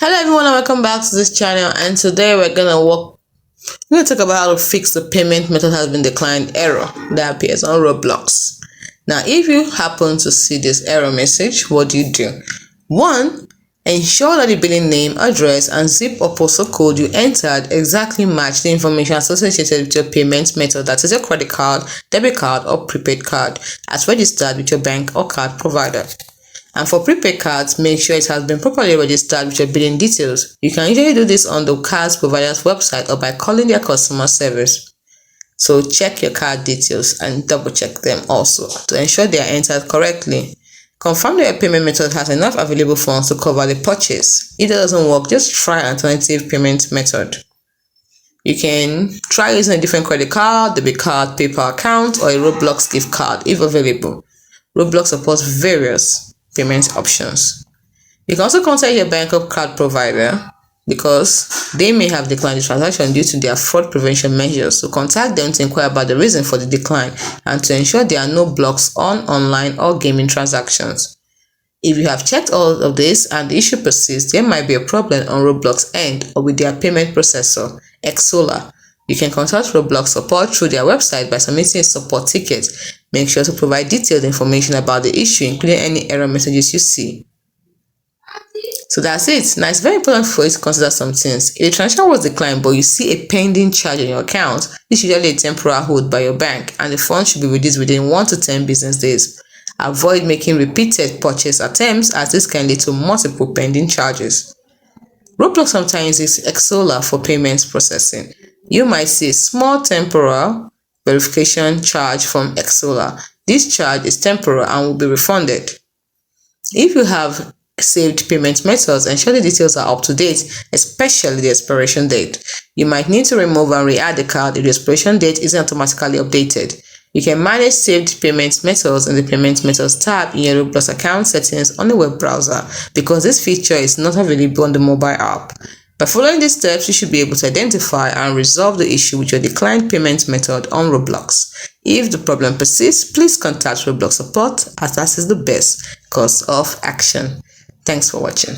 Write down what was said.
Hello everyone and welcome back to this channel, and today we're gonna talk about how to fix the payment method has been declined error that appears on Roblox. Now if you happen to see this error message, what do? One, ensure that the billing name, address and zip or postal code you entered exactly match the information associated with your payment method, that is your credit card, debit card or prepaid card, as registered with your bank or card provider. And for prepaid cards, make sure it has been properly registered with your billing details. You can usually do this on the cards provider's website or by calling their customer service. So check your card details and double check them also to ensure they are entered correctly. Confirm that your payment method has enough available funds to cover the purchase. If that doesn't work, just try an alternative payment method. You can try using a different credit card, debit card, PayPal account, or a Roblox gift card if available. Roblox supports various payment options. You can also contact your bank or card provider because they may have declined the transaction due to their fraud prevention measures. So contact them to inquire about the reason for the decline and to ensure there are no blocks on online or gaming transactions. If you have checked all of this and the issue persists, there might be a problem on Roblox end or with their payment processor, Xsolar. You can contact Roblox support through their website by submitting a support ticket. Make sure to provide detailed information about the issue, including any error messages you see. So that's it. Now it's very important for you to consider some things. If the transaction was declined but you see a pending charge on your account, this is usually a temporary hold by your bank and the funds should be released within 1 to 10 business days. Avoid making repeated purchase attempts as this can lead to multiple pending charges. Roblox sometimes uses Xsolar for payments processing. You might see a small temporal verification charge from Xsolar. This charge is temporal and will be refunded. If you have saved payment methods, ensure the details are up to date, especially the expiration date. You might need to remove and re-add the card if the expiration date isn't automatically updated. You can manage saved payment methods in the Payment Methods tab in your Roblox account settings on the web browser because this feature is not available on the mobile app. By following these steps, you should be able to identify and resolve the issue with your declined payment method on Roblox. If the problem persists, please contact Roblox support as that is the best course of action. Thanks for watching.